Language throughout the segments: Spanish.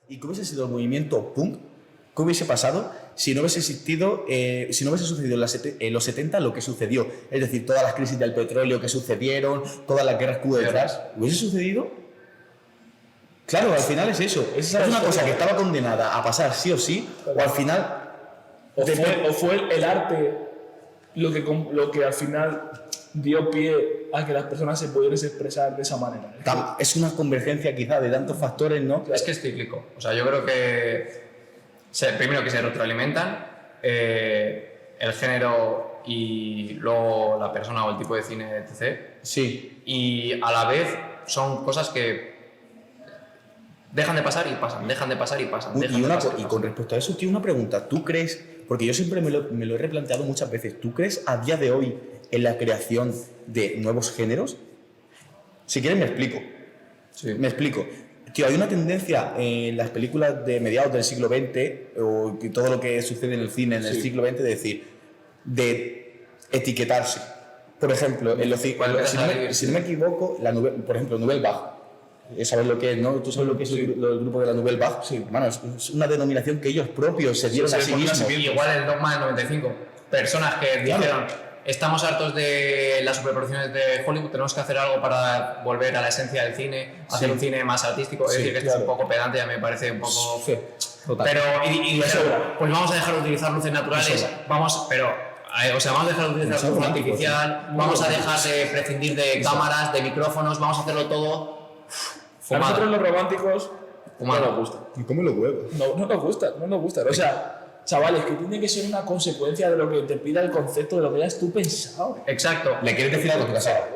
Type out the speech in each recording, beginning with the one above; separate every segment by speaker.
Speaker 1: ¿Y qué hubiese sido el movimiento punk? ¿Qué hubiese pasado si no hubiese existido, si no hubiese sucedido en los 70 lo que sucedió? Es decir, todas las crisis del petróleo que sucedieron, todas las guerras que hubo detrás. ¿Hubiese sucedido? Claro, al final es eso. Es una cosa que estaba condenada a pasar sí o sí, o al final...
Speaker 2: O fue el arte lo que al final dio pie a que las personas se pudieran expresar de esa manera.
Speaker 1: Es una convergencia quizá de tantos factores, ¿no?
Speaker 3: Es que es cíclico. O sea, yo creo que primero que se retroalimentan el género y luego la persona o el tipo de cine, etc.
Speaker 1: Sí.
Speaker 3: Y a la vez son cosas que dejan de pasar y pasan, dejan de pasar y pasan.
Speaker 1: Y con respecto a eso, tío, una pregunta. ¿Tú crees, porque yo siempre me lo he replanteado muchas veces, ¿tú crees a día de hoy en la creación de nuevos géneros? Si quieres me explico.
Speaker 3: Sí.
Speaker 1: Me explico. Tío, hay una tendencia en las películas de mediados del siglo XX o todo lo que sucede en el cine en el siglo XX de decir, de etiquetarse. Por ejemplo, si no me equivoco, por ejemplo, Nouvelle Vague. ¿Sabes lo que es, no? ¿Tú sabes lo que es el grupo de la Nouvelle Vague?
Speaker 2: Sí.
Speaker 1: Hermano, es una denominación que ellos propios se dieron a sí mismos.
Speaker 3: Igual el Dogma del 95. Personas que dijeron, estamos hartos de las superproducciones de Hollywood, tenemos que hacer algo para volver a la esencia del cine, hacer un cine más artístico. Es decir, que esto es un poco pedante, ya me parece un poco...
Speaker 1: Sí, total.
Speaker 3: Pero, pues vamos a dejar de utilizar luces naturales, vamos a dejar de utilizar luz artificial, vamos a dejar de prescindir de cámaras, de micrófonos, vamos a hacerlo todo...
Speaker 2: A nosotros los románticos no nos gusta.
Speaker 1: ¿Y cómo lo huevos?
Speaker 2: No nos gusta. O sea, chavales, que tiene que ser una consecuencia de lo que te pida el concepto, de lo que hayas tú pensado.
Speaker 3: Exacto.
Speaker 1: ¿Le quieres decir algo a tu casera?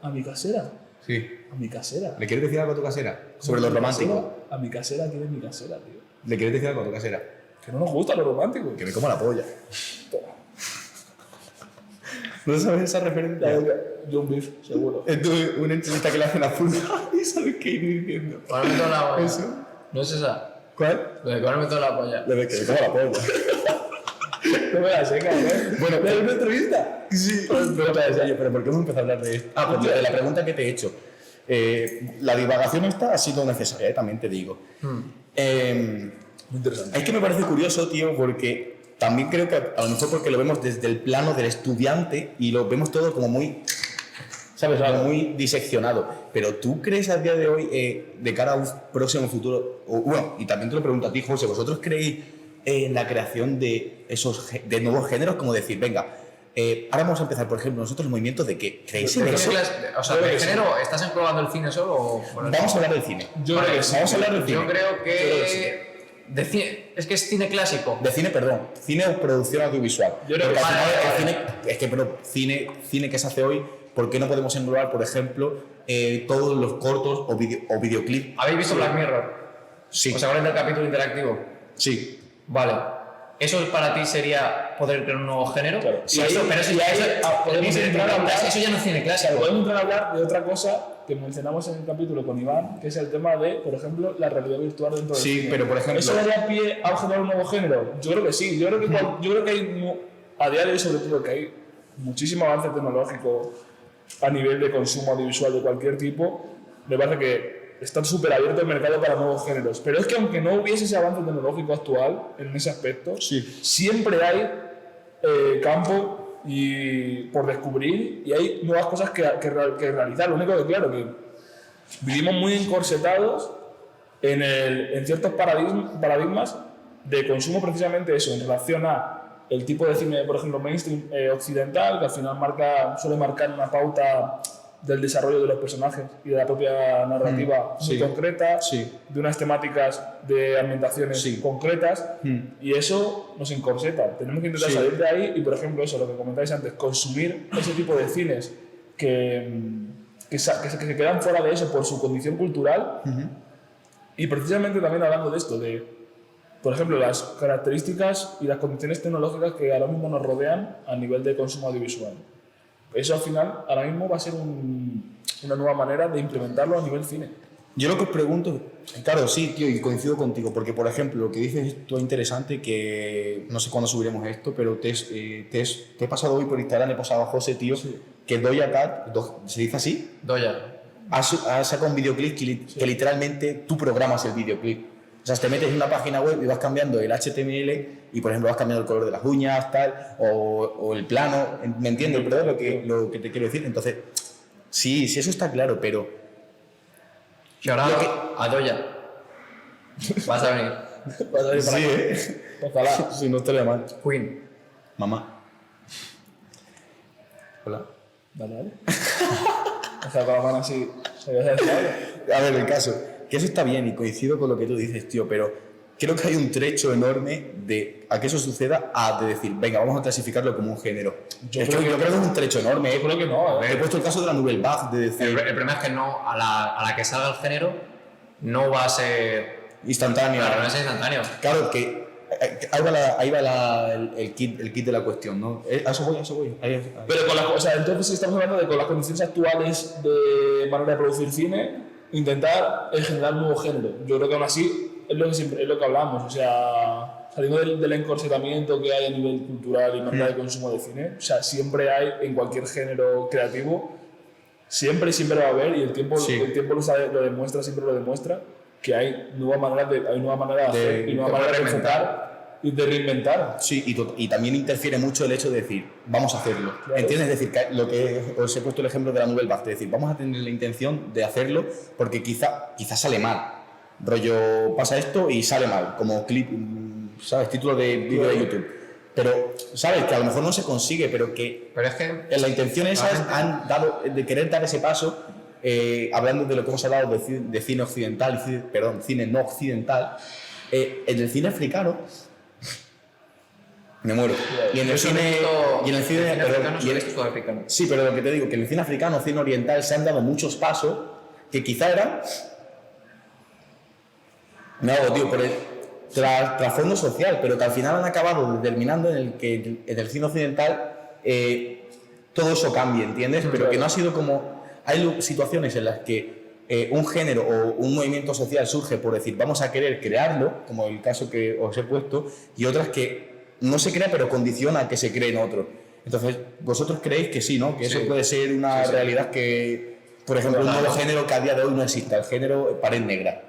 Speaker 2: ¿A mi casera?
Speaker 1: Sí.
Speaker 2: ¿A mi casera?
Speaker 1: ¿Le quieres decir algo a tu casera? Sobre lo romántico.
Speaker 2: A mi casera, ¿quién es mi casera, tío?
Speaker 1: ¿Le quieres decir algo a tu casera?
Speaker 2: Que no nos gusta lo romántico.
Speaker 1: Que me como la polla. ¿No sabes esa referencia?
Speaker 2: John Beef, seguro.
Speaker 1: Es una entrevista que le hacen a Fulga y sabes qué ir diciendo.
Speaker 3: ¿Cuál me toda la polla?
Speaker 1: Eso.
Speaker 3: ¿No es esa?
Speaker 1: ¿Cuál?
Speaker 3: Lo de comerme toda la polla.
Speaker 1: Lo de que me como la polla.
Speaker 2: No me la sé, cabrón.
Speaker 1: Bueno,
Speaker 2: ¿es una entrevista?
Speaker 1: Sí, pero ¿por qué hemos empezado a hablar de esto? Pues de la pregunta que te he hecho. La divagación esta ha sido necesaria, también te digo.
Speaker 2: Muy interesante.
Speaker 1: Es que me parece curioso, tío, porque también creo que a lo mejor porque lo vemos desde el plano del estudiante y lo vemos todo como muy, ¿sabes? Como muy diseccionado. Pero ¿tú crees a día de hoy, de cara a un próximo futuro, bueno, y también te lo pregunto a ti, José, ¿vosotros creéis en la creación de de nuevos géneros? Como decir, venga, ahora vamos a empezar, por ejemplo, nosotros el movimiento de que creéis en eso.
Speaker 3: O sea, ¿de género estás englobando el cine solo o...?
Speaker 1: Vamos a hablar del cine. Vamos a hablar del cine.
Speaker 3: Yo creo que... es que es cine clásico.
Speaker 1: De cine, perdón. Cine o producción audiovisual.
Speaker 2: Yo creo que
Speaker 1: al final el cine, es que pero cine que se hace hoy, ¿por qué no podemos englobar, por ejemplo, todos los cortos o videoclips?
Speaker 3: ¿Habéis visto Black Mirror?
Speaker 1: Sí.
Speaker 3: ¿Os acordáis del capítulo interactivo?
Speaker 1: Sí.
Speaker 3: Vale. ¿Eso para ti sería poder crear un nuevo género?
Speaker 2: Claro.
Speaker 3: Sí, eso ya no es cine clásico.
Speaker 2: Podemos entrar a hablar de otra cosa que mencionamos en el capítulo con Iván, que es el tema de, por ejemplo, la realidad virtual dentro del cine.
Speaker 1: Sí, pero por ejemplo...
Speaker 2: ¿Eso daría pie a generar un nuevo género? Yo creo que sí. Yo creo que hay, a día de hoy sobre todo, que hay muchísimo avance tecnológico a nivel de consumo audiovisual de cualquier tipo. Me parece que está súper abierto el mercado para nuevos géneros. Pero es que aunque no hubiese ese avance tecnológico actual en ese aspecto, siempre hay campo y por descubrir y hay nuevas cosas que realizar. Lo único que claro que vivimos muy encorsetados en ciertos paradigmas de consumo, precisamente eso, en relación a el tipo de cine, por ejemplo, mainstream occidental, que al final suele marcar una pauta del desarrollo de los personajes y de la propia narrativa muy concreta, de unas temáticas de ambientaciones concretas, y eso nos encorseta. Tenemos que intentar salir de ahí y, por ejemplo, eso, lo que comentáis antes, consumir ese tipo de cines que se quedan fuera de eso por su condición cultural, y precisamente también hablando de esto, de, por ejemplo, las características y las condiciones tecnológicas que ahora mismo nos rodean a nivel de consumo audiovisual. Eso al final, ahora mismo va a ser una nueva manera de implementarlo a nivel cine.
Speaker 1: Yo lo que os pregunto, claro, sí, tío, y coincido contigo, porque por ejemplo, lo que dices es todo interesante, que no sé cuándo subiremos esto, pero te he pasado hoy por Instagram, he pasado a José, tío, que Doja Cat, ¿se dice así?
Speaker 3: Doja.
Speaker 1: Ha sacado un videoclip que literalmente tú programas el videoclip. O sea, te metes en una página web y vas cambiando el HTML y, por ejemplo, vas cambiando el color de las uñas, tal, o el plano, ¿me entiendes? ¿Verdad? Lo que te quiero decir. Entonces, sí, eso está claro, pero...
Speaker 3: Y ahora, Adoya. Vas a venir.
Speaker 2: Vas a ver para
Speaker 1: Sí,
Speaker 2: acá. Ojalá.
Speaker 1: Sí, no estaría mal.
Speaker 3: Queen.
Speaker 1: Mamá. Hola.
Speaker 2: Dale. O sea, con la mano así. ¿Sabías decir algo?
Speaker 1: A ver, el caso, que eso está bien y coincido con lo que tú dices, tío, pero creo que hay un trecho enorme de a que eso suceda a de decir, venga, vamos a clasificarlo como un género. Yo creo que es un trecho enorme.
Speaker 2: Yo creo que no.
Speaker 1: He puesto el caso de la Nouvelle Vague, de decir...
Speaker 3: El problema es que no, a la que salga el género, no va a ser.
Speaker 1: instantáneo.
Speaker 3: Claro, no es instantáneo.
Speaker 1: Claro, que ahí va el kit de la cuestión, ¿no? A eso voy. Ahí.
Speaker 2: Pero con las cosas, entonces si estamos hablando de con las condiciones actuales de manera de producir cine, intentar generar un nuevo género. Yo creo que aún así es lo que hablamos, o sea, saliendo del encorsetamiento que hay a nivel cultural y manera de consumo de cine, o sea, siempre hay en cualquier género creativo, siempre va a haber, y el tiempo lo demuestra, siempre lo demuestra, que hay nuevas maneras de hacer y nuevas maneras de enfocar y de reinventar.
Speaker 1: Sí, y también interfiere mucho el hecho de decir, vamos a hacerlo.
Speaker 2: Claro.
Speaker 1: ¿Entiendes? Es decir, lo que os he puesto el ejemplo de la Nouvelle Vague, es decir, vamos a tener la intención de hacerlo porque quizá sale mal. Rollo, pasa esto y sale mal, como clip, ¿sabes? Título de vídeo de YouTube. Pero, ¿sabes? Que a lo mejor no se consigue, pero que
Speaker 3: Pero es que.
Speaker 1: la intención esa han dado, de querer dar ese paso, hablando de lo que hemos hablado de cine occidental, cine no occidental, en el cine africano, me muero. Y en el cine
Speaker 3: africano.
Speaker 1: Sí, pero lo que te digo, que en el cine africano, cine oriental, se han dado muchos pasos que quizá eran... Me hago, tío, por el trasfondo social, pero que al final han acabado determinando en el que en el cine occidental todo eso cambie, ¿entiendes? Pero que no ha sido como... Hay situaciones en las que un género o un movimiento social surge por decir, vamos a querer crearlo, como el caso que os he puesto, y otras que no se crea, pero condiciona a que se cree en otro. Entonces, vosotros creéis que sí, ¿no? Que eso puede ser una realidad que, por ejemplo, un nuevo género que a día de hoy no exista, el género pared negra.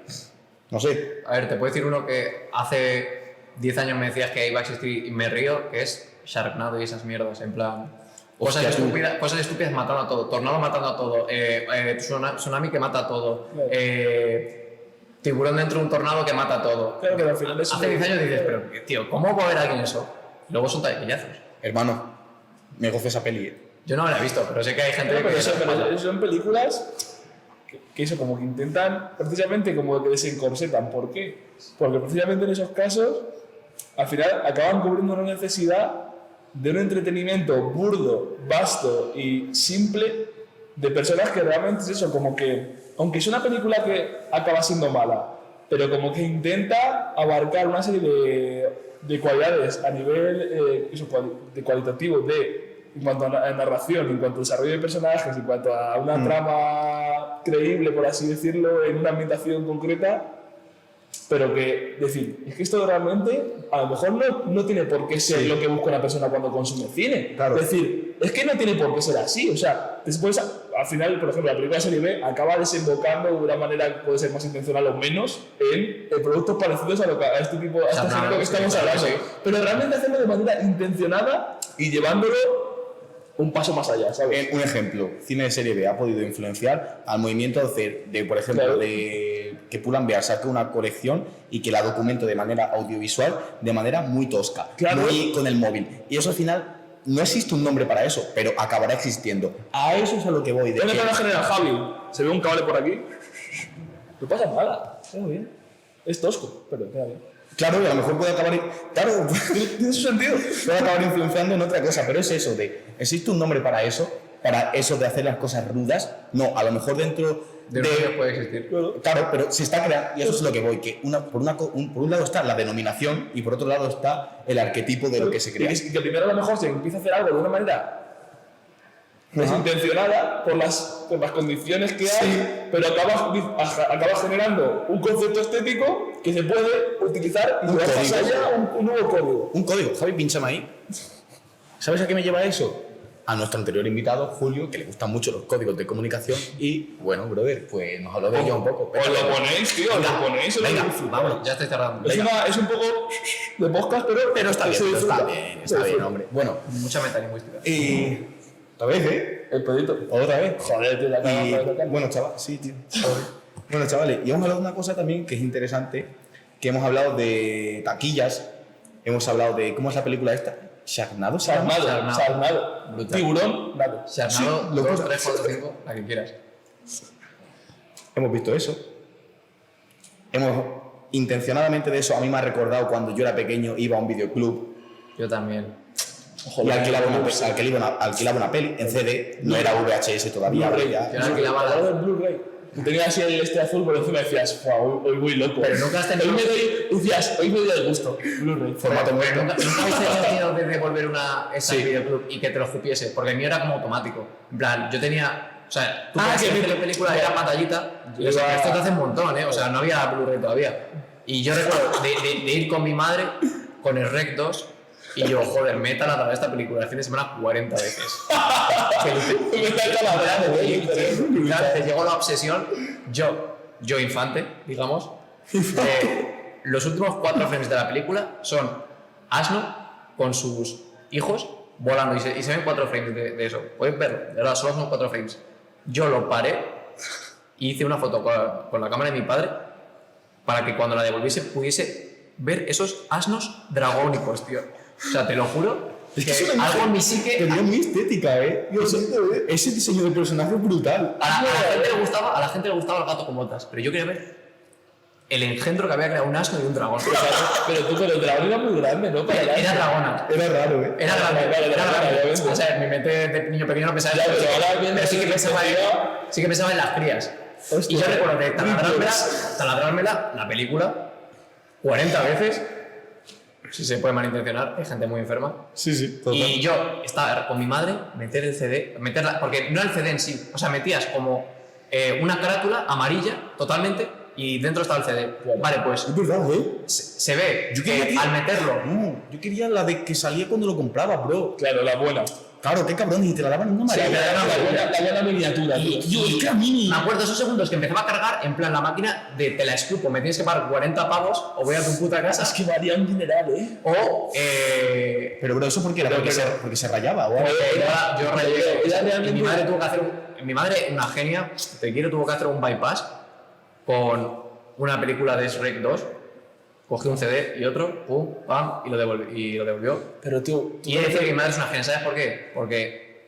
Speaker 1: No sé.
Speaker 3: A ver, te puedo decir uno que hace 10 años me decías que iba a existir y me río, que es Sharknado y esas mierdas, en plan... Cosas estúpidas matando a todo, tornado matando a todo, tsunami que mata a todo, tiburón dentro de un tornado que mata a todo.
Speaker 2: Claro, pero al final eso...
Speaker 3: Hace 10 años dices, pero tío, ¿cómo va a haber alguien eso? Luego son taquillazos.
Speaker 1: Hermano, me gozo esa peli.
Speaker 3: Yo no la he visto, pero sé que hay gente
Speaker 2: pero
Speaker 3: que...
Speaker 2: son películas que eso como que intentan precisamente como que desencorsetan. ¿Por qué? Porque precisamente en esos casos al final acaban cubriendo una necesidad de un entretenimiento burdo, vasto y simple de personas que realmente es eso, como que aunque es una película que acaba siendo mala, pero como que intenta abarcar una serie de cualidades a nivel de cualitativo en cuanto a narración, en cuanto a desarrollo de personajes, en cuanto a una trama creíble, por así decirlo, en una ambientación concreta, pero que decir, es que esto realmente a lo mejor no tiene por qué ser lo que busca una persona cuando consume cine.
Speaker 1: Claro.
Speaker 2: Es decir, es que no tiene por qué ser así. O sea, después, al final, por ejemplo, la película de serie B acaba desembocando de una manera que puede ser más intencional o menos en productos parecidos a este tipo, a este género que estamos hablando. Pero realmente hacerlo de manera intencionada y llevándolo un paso más allá, ¿sabes?
Speaker 1: Un ejemplo, cine de serie B ha podido influenciar al movimiento de por ejemplo,
Speaker 2: Claro.
Speaker 1: de que Pull&Bear saque una colección y que la documente de manera audiovisual, de manera muy tosca,
Speaker 2: Claro.
Speaker 1: muy con el móvil. Y eso al final no existe un nombre para eso, pero acabará existiendo. A eso es a lo que voy.
Speaker 2: ¿Dónde está la general Javi? ¿Se ve un cable por aquí? No pasa nada, queda bien. Es tosco, pero queda bien.
Speaker 1: Claro, y a lo mejor puede acabar... Claro, tiene su sentido. Puede acabar influenciando en otra cosa, pero es eso ¿existe un nombre para eso de hacer las cosas rudas? No, a lo mejor dentro
Speaker 3: De un medio puede existir.
Speaker 1: Claro, pero se está creando, y eso es lo que voy, que por un lado está la denominación y por otro lado está el arquetipo de lo que se crea.
Speaker 2: Y que primero a lo mejor se empieza a hacer algo de una manera desintencionada por las condiciones que hay, pero acaba generando un concepto estético que se puede utilizar y llevar más allá un nuevo código.
Speaker 1: Un código. Javi, pínchame ahí. ¿Sabes a qué me lleva eso? a nuestro anterior invitado, Julio, que le gustan mucho los códigos de comunicación y, bueno, brother, pues nos habló de ello un poco.
Speaker 2: Os lo ponéis, tío, os lo ponéis.
Speaker 3: Venga, vámonos, ya estoy cerrando.
Speaker 2: Es un poco de podcast, pero
Speaker 1: Está bien, está bien, hombre. Bueno,
Speaker 3: Mucha metalingüística.
Speaker 1: y... Otra vez, ¿eh?
Speaker 2: El pedito.
Speaker 1: Otra vez.
Speaker 2: Joder, tío, la
Speaker 1: Y,
Speaker 2: cara.
Speaker 1: bueno, chaval, sí, tío. Joder. Bueno, chavales, y hemos hablado de una cosa también que es interesante, que hemos hablado de taquillas, hemos hablado de, ¿cómo es la película esta? ¿Sharknado?
Speaker 2: Sarnado.
Speaker 3: Brutal.
Speaker 2: Tiburón, nada.
Speaker 3: Charnado,
Speaker 1: Sí,
Speaker 3: 2, 3, 4, 5, la que quieras.
Speaker 1: Hemos visto eso. Hemos, intencionadamente de eso, a mí me ha recordado cuando yo era pequeño, iba a un videoclub
Speaker 3: Yo también.
Speaker 1: y alquilaba una peli en CD, no era VHS todavía,
Speaker 2: Blu-ray.
Speaker 1: ya.
Speaker 3: Yo no alquilaba
Speaker 2: Al lado
Speaker 3: la...
Speaker 2: del Blu-ray. Tenía así el azul por encima y decías, "Fua, hoy voy loco".
Speaker 3: Pero nunca has tenido-
Speaker 2: Hoy me doy el gusto. Blu-ray.
Speaker 1: Formato
Speaker 3: Pero
Speaker 1: muerto.
Speaker 3: nunca habéis tenido miedo de devolver esa
Speaker 1: Sí.
Speaker 3: videoclub y que te lo cupiese, porque el mío era como automático. En plan, yo tenía. O sea, tú
Speaker 2: Ah,
Speaker 3: pensabas
Speaker 2: que
Speaker 3: que la película era pantallita, y o sea, que esto te hace un montón, ¿eh? O sea, no había Blu-ray todavía. Y yo recuerdo de ir con mi madre con el Rec 2 y yo, joder, me he taladrado esta película el fin de semana 40 veces.
Speaker 2: Me está taladrando,
Speaker 3: Y claro, te llegó la obsesión, yo infante, digamos, de los últimos 4 frames de la película son Asno con sus hijos volando y se ven 4 frames de eso. Puedes verlo, de verdad, solo son 4 frames. Yo lo paré y hice una foto con la cámara de mi padre para que cuando la devolviese pudiese ver esos asnos dragónicos, tío. O sea, te lo juro,
Speaker 1: Es
Speaker 3: que
Speaker 1: que es una
Speaker 3: algo en mi psique...
Speaker 1: Tenía muy estética, ¿eh? Ese diseño de personaje es brutal.
Speaker 3: A la gente le gustaba el gato con botas, pero yo quería ver el engendro que había creado un asno y un dragón.
Speaker 2: Pero el dragón era muy grande, ¿no? Para
Speaker 3: Era dragona.
Speaker 1: Era raro, ¿eh?
Speaker 3: Era grande,
Speaker 2: Vale,
Speaker 3: era
Speaker 2: vale,
Speaker 3: grande.
Speaker 2: ya ves.
Speaker 3: O sea, en mi mente de niño pequeño no pensaba
Speaker 2: Ya,
Speaker 3: en eso,
Speaker 2: pero ahora viendo
Speaker 3: pero sí que
Speaker 2: así,
Speaker 3: pensaba en las crías.
Speaker 1: Hostia.
Speaker 3: Y yo recuerdo de taladrármela la película 40 veces, si se puede malintencionar, hay gente muy enferma.
Speaker 1: Sí, sí.
Speaker 3: Y yo estaba con mi madre, meter el CD, meterla, porque no era el CD en sí, o sea, metías como una carátula amarilla totalmente y dentro estaba el CD. Vale, pues
Speaker 1: Es verdad, ¿eh?
Speaker 3: se ve
Speaker 1: Yo
Speaker 3: que
Speaker 1: quería-
Speaker 3: al meterlo.
Speaker 1: No, yo quería la de que salía cuando lo compraba, bro.
Speaker 2: Claro, la buena.
Speaker 1: Claro, qué cabrón, y te la daban en una
Speaker 3: Sí,
Speaker 1: amarilla.
Speaker 3: pero
Speaker 2: La buena miniatura, tío.
Speaker 1: Tío, es que a mí
Speaker 3: Me acuerdo esos segundos que empezaba a cargar, en plan la máquina de te la escupo, me tienes que pagar 40 pavos o voy a tu puta casa.
Speaker 2: Es que varía un dineral, ¿eh?
Speaker 3: O.
Speaker 1: Pero, bro, ¿eso por qué era? Porque se rayaba, o algo.
Speaker 3: Yo rayé.
Speaker 2: Era
Speaker 3: Y
Speaker 2: realmente-
Speaker 3: mi madre tuvo que hacer mi madre, una genia, te quiero, tuvo que hacer un bypass con una película de Shrek 2. Cogió un CD y otro, pum, pam, y lo devolvió.
Speaker 2: Pero, tío,
Speaker 3: Y he de decir que mi madre es una genia, ¿sabes por qué? Porque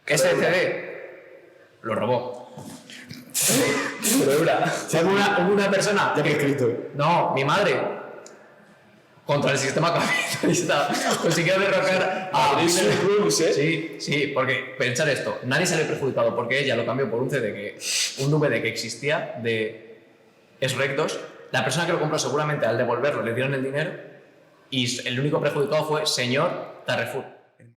Speaker 3: ese CD lo robó.
Speaker 2: pero era.
Speaker 3: Hubo una persona.
Speaker 1: Ya que he escrito.
Speaker 3: No, mi madre, contra el sistema capitalista, consiguió derrocar a
Speaker 2: Abrir su cruz, ¿eh?
Speaker 3: Sí, sí, porque pensar esto, nadie sale perjudicado porque ella lo cambió por un DVD que existía de Shrek 2. La persona que lo compró seguramente al devolverlo le dieron el dinero y el único perjudicado fue señor Carrefour.